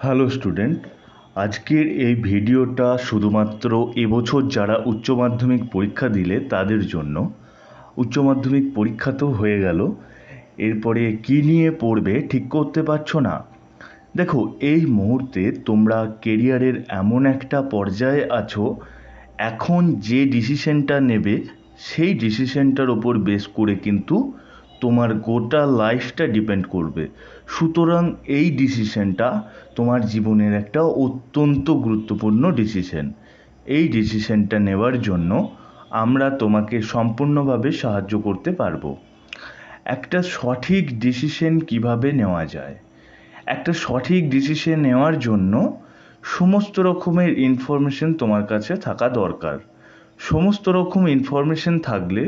Hello student, আজকের এই ভিডিওটা শুধুমাত্র এবছর যারা উচ্চ মাধ্যমিক পরীক্ষা দিলে তাদের জন্য। উচ্চ মাধ্যমিক পরীক্ষা তো হয়ে গেল, এরপরে কী নিয়ে পড়বে ঠিক করতে পারছো না। দেখো, এই মুহূর্তে তোমরা কেরিয়ারের এমন একটা পর্যায়ে আছো, এখন যে ডিসিশনটা নেবে সেই ডিসিশনটার ওপর বেস করে কিন্তু তোমার গোটা লাইফটা ডিপেন্ড করবে। সুতরাং এই ডিসিশনটা তোমার জীবনের একটা অত্যন্ত গুরুত্বপূর্ণ ডিসিশন। এই ডিসিশনটা নেওয়ার জন্য আমরা তোমাকে সম্পূর্ণভাবে সাহায্য করতে পারবো। একটা সঠিক ডিসিশন কিভাবে নেওয়া যায়? একটা সঠিক ডিসিশন নেওয়ার জন্য সমস্ত রকমের ইনফরমেশন তোমার কাছে থাকা দরকার। সমস্ত রকম ইনফরমেশন থাকলে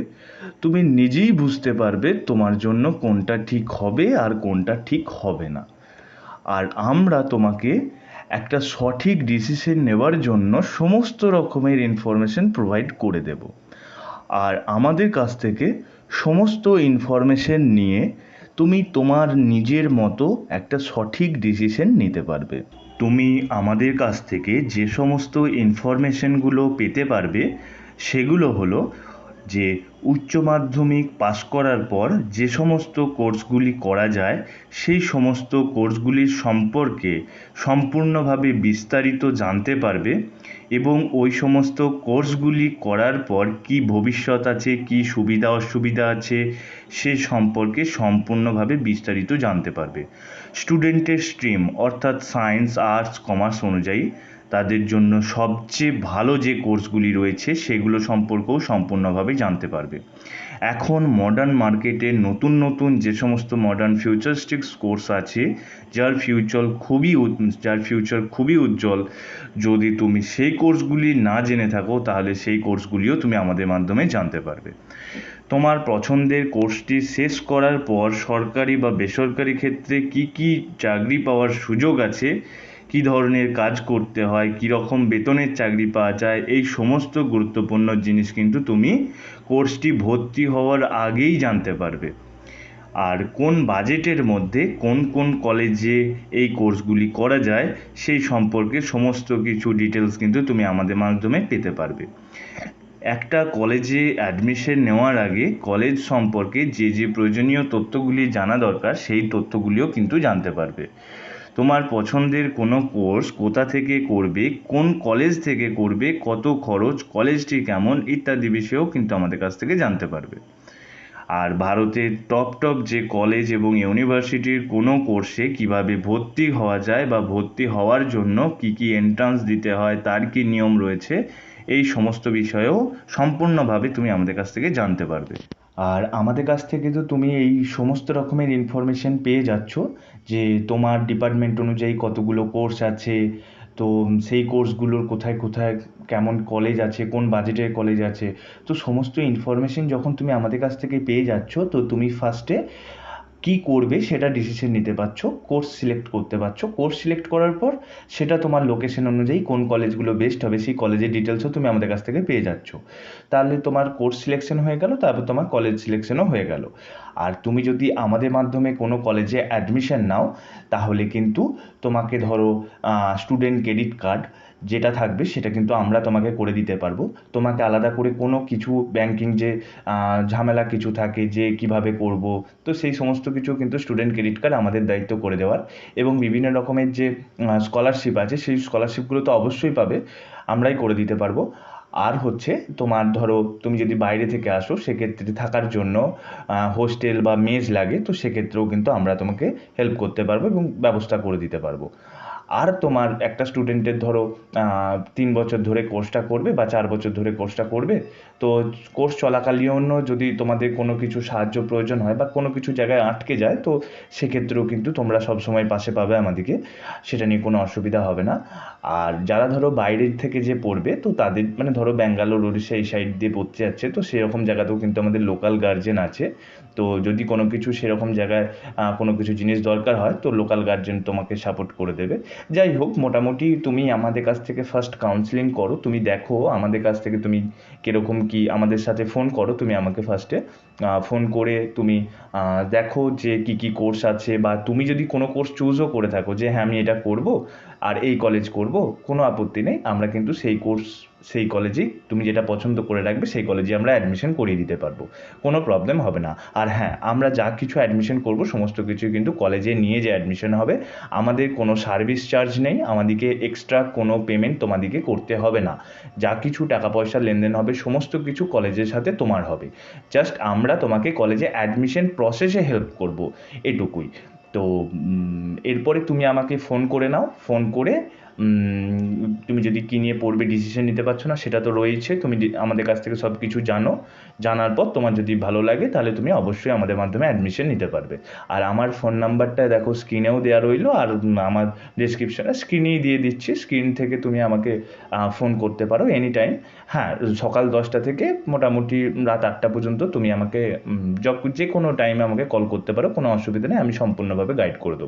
তুমি নিজেই বুঝতে পারবে তোমার জন্য কোনটা ঠিক হবে আর কোনটা ঠিক হবে না। আর আমরা তোমাকে একটা সঠিক ডিসিশন নেওয়ার জন্য সমস্ত রকমের ইনফরমেশন প্রোভাইড করে দেব। আর আমাদের কাছ থেকে সমস্ত ইনফরমেশন নিয়ে তুমি তোমার নিজের মতো একটা সঠিক ডিসিশন নিতে পারবে। তুমি আমাদের কাছ থেকে যে সমস্ত ইনফরমেশনগুলো পেতে পারবে সেগুলো হলো যে উচ্চ মাধ্যমিক পাশ করার পর যে সমস্ত কোর্সগুলি করা যায় সেই সমস্ত কোর্সগুলির সম্পর্কে সম্পূর্ণভাবে বিস্তারিত জানতে পারবে, এবং ওই সমস্ত কোর্সগুলি করার পর কি ভবিষ্যৎ আছে, কি সুবিধা অসুবিধা আছে সে সম্পর্কে সম্পূর্ণভাবে বিস্তারিত জানতে পারবে। স্টুডেন্টের স্ট্রিম অর্থাৎ সায়েন্স, আর্টস, কমার্স অনুযায়ী তাদের জন্য সবচেয়ে ভালো যে কোর্সগুলি রয়েছে সেগুলো সম্পর্কেও সম্পূর্ণভাবে জানতে পারবে। এখন মডার্ন মার্কেটে নতুন নতুন যে সমস্ত মডার্ন ফিউচারিস্টিক্স কোর্স আছে যার ফিউচার খুবই উজ্জ্বল, যদি তুমি সেই কোর্সগুলি না জেনে থাকো তাহলে সেই কোর্সগুলিও তুমি আমাদের মাধ্যমে জানতে পারবে। তোমার পছন্দের কোর্সটি শেষ করার পর সরকারি বা বেসরকারি ক্ষেত্রে কি কি চাকরি পাওয়ার সুযোগ আছে, কী ধরনের কাজ করতে হয়, কী রকম বেতনের চাকরি পাওয়া যায়, এই সমস্ত গুরুত্বপূর্ণ জিনিস কিন্তু তুমি কোর্সটি ভর্তি হওয়ার আগেই জানতে পারবে। আর কোন বাজেটের মধ্যে কোন কোন কলেজে এই কোর্সগুলি করা যায় সেই সম্পর্কে সমস্ত কিছু ডিটেলস কিন্তু তুমি আমাদের মাধ্যমে পেতে পারবে। একটা কলেজে অ্যাডমিশন নেওয়ার আগে কলেজ সম্পর্কে যে যে প্রয়োজনীয় তথ্যগুলি জানা দরকার সেই তথ্যগুলিও কিন্তু জানতে পারবে। তোমার পছন্দের কোনো কোর্স কোথা থেকে করবে, কোন কলেজ থেকে করবে, কত খরচ, কলেজটি কেমন ইত্যাদি বিষয়েও কিন্তু আমাদের কাছ থেকে জানতে পারবে। আর ভারতের টপ যে কলেজ এবং ইউনিভার্সিটির কোনো কোর্সে কিভাবে ভর্তি হওয়া যায় বা ভর্তি হওয়ার জন্য কি কি এন্ট্রান্স দিতে হয়, তার কি নিয়ম রয়েছে, এই সমস্ত বিষয়েও সম্পূর্ণভাবে তুমি আমাদের কাছ থেকে জানতে পারবে। আর আমাদের কাছ থেকে তো তুমি এই সমস্ত রকমের ইনফরমেশন পেয়ে যাচ্ছ যে তোমার ডিপার্টমেন্ট অনুযায়ী কতগুলো কোর্স আছে, তো সেই কোর্সগুলোর কোথায় কোথায় কেমন কলেজ আছে, কোন বাজেটের কলেজ আছে। তো সমস্ত ইনফরমেশন যখন তুমি আমাদের কাছ থেকে পেয়ে যাচ্ছ, তো তুমি ফার্স্টে কী করবে সেটা ডিসিশন নিতে পারছো, কোর্স সিলেক্ট করতে পারছো। কোর্স সিলেক্ট করার পর সেটা তোমার লোকেশন অনুযায়ী কোন কলেজগুলো বেস্ট হবে সেই কলেজের ডিটেলসও তুমি আমাদের কাছ থেকে পেয়ে যাচ্ছ। তাহলে তোমার কোর্স সিলেকশন হয়ে গেল, তারপর তোমার কলেজ সিলেকশনও হয়ে গেল। আর তুমি যদি আমাদের মাধ্যমে কোনো কলেজে অ্যাডমিশন নাও তাহলে কিন্তু তোমাকে ধরো স্টুডেন্ট ক্রেডিট কার্ড যেটা থাকবে সেটা কিন্তু আমরা তোমাকে করে দিতে পারবো। তোমাকে আলাদা করে কোনো কিছু ব্যাংকিং যে ঝামেলা কিছু থাকে যে কিভাবে করব, তো সেই সমস্ত কিছু কিন্তু স্টুডেন্ট ক্রেডিট কার্ড আমাদের দায়িত্ব করে দেওয়ার। এবং বিভিন্ন রকমের যে স্কলারশিপ আছে সেই স্কলারশিপগুলো তো অবশ্যই পাবে, আমরাই করে দিতে পারবো। আর হচ্ছে তোমার ধরো তুমি যদি বাইরে থেকে আসো সেক্ষেত্রে থাকার জন্য হোস্টেল বা মেস লাগে, তো সেক্ষেত্রেও কিন্তু আমরা তোমাকে হেল্প করতে পারবো এবং ব্যবস্থা করে দিতে পারবো। আর তোমার একটা স্টুডেন্টের ধরো 3 বছর ধরে কোর্সটা করবে বা 4 বছর ধরে কোর্সটা করবে, তো কোর্স চলাকালীনও যদি তোমাদের কোনো কিছু সাহায্য প্রয়োজন হয় বা কোনো কিছু জায়গায় আটকে যায়, তো সেক্ষেত্রেও কিন্তু তোমরা সবসময় পাশে পাবে আমাদেরকে, সেটা নিয়ে কোনো অসুবিধা হবে না। আর যারা ধরো বাইরের থেকে যে পড়বে, তো তাদের মানে ধরো ব্যাঙ্গালোর, উড়িষ্যা এই সাইড দিয়ে পড়তে যাচ্ছে, তো সেরকম জায়গাতেও কিন্তু আমাদের লোকাল গার্জেন আছে। তো যদি কোনো কিছু সেরকম জায়গায় কোনো কিছু জিনিস দরকার হয় তো লোকাল গার্জেন তোমাকে সাপোর্ট করে দেবে। যাই হোক, মোটামুটি তুমি আমাদের কাছ থেকে ফার্স্ট কাউন্সেলিং করো, তুমি দেখো আমাদের কাছ থেকে তুমি কীরকম কী, আমাদের সাথে ফোন করো তুমি আমাকে ফার্স্টে, ফোন করে তুমি দেখো যে কী কী কোর্স আছে, বা তুমি যদি কোনো কোর্স চুজও করে থাকো যে হ্যাঁ আমি এটা করব আর এই কলেজ করব, কোনো আপত্তি নেই, আমরা কিন্তু সেই কোর্স সেই কলেজেই তুমি যেটা পছন্দ করে রাখবে সেই কলেজে আমরা অ্যাডমিশন করিয়ে দিতে পারবো, কোনো প্রবলেম হবে না। আর হ্যাঁ, আমরা যা কিছু অ্যাডমিশন করব সমস্ত কিছু কিন্তু কলেজে নিয়ে যে অ্যাডমিশন হবে, আমাদের কোনো সার্ভিস চার্জ নেই, আমাদেরকে এক্সট্রা কোনো পেমেন্ট তোমাদেরকে করতে হবে না। যা কিছু টাকা পয়সা লেনদেন হবে সমস্ত কিছু কলেজের সাথে তোমার হবে, জাস্ট আমরা তোমাকে কলেজে অ্যাডমিশন প্রসেসে হেল্প করব, এটুকুই। তো এরপরে তুমি আমাকে ফোন করে নাও, ফোন করে তুমি যদি কী নিয়ে পড়বে ডিসিশন নিতে পারছো না সেটা তো রয়েছে, তুমি আমাদের কাছ থেকে সব কিছু জানো, জানার পর তোমার যদি ভালো লাগে তাহলে তুমি অবশ্যই আমাদের মাধ্যমে অ্যাডমিশন নিতে পারবে। আর আমার ফোন নাম্বারটা দেখো স্ক্রিনেও দেওয়া রইলো, আর আমার ডিসক্রিপশানে স্ক্রিনেই দিয়ে দিচ্ছি, স্ক্রিন থেকে তুমি আমাকে ফোন করতে পারো এনি টাইম। হ্যাঁ, সকাল 10টা থেকে মোটামুটি রাত 8টা পর্যন্ত তুমি আমাকে যে কোনো টাইমে আমাকে কল করতে পারো, কোনো অসুবিধা নেই, আমি সম্পূর্ণভাবে গাইড করে দেবো।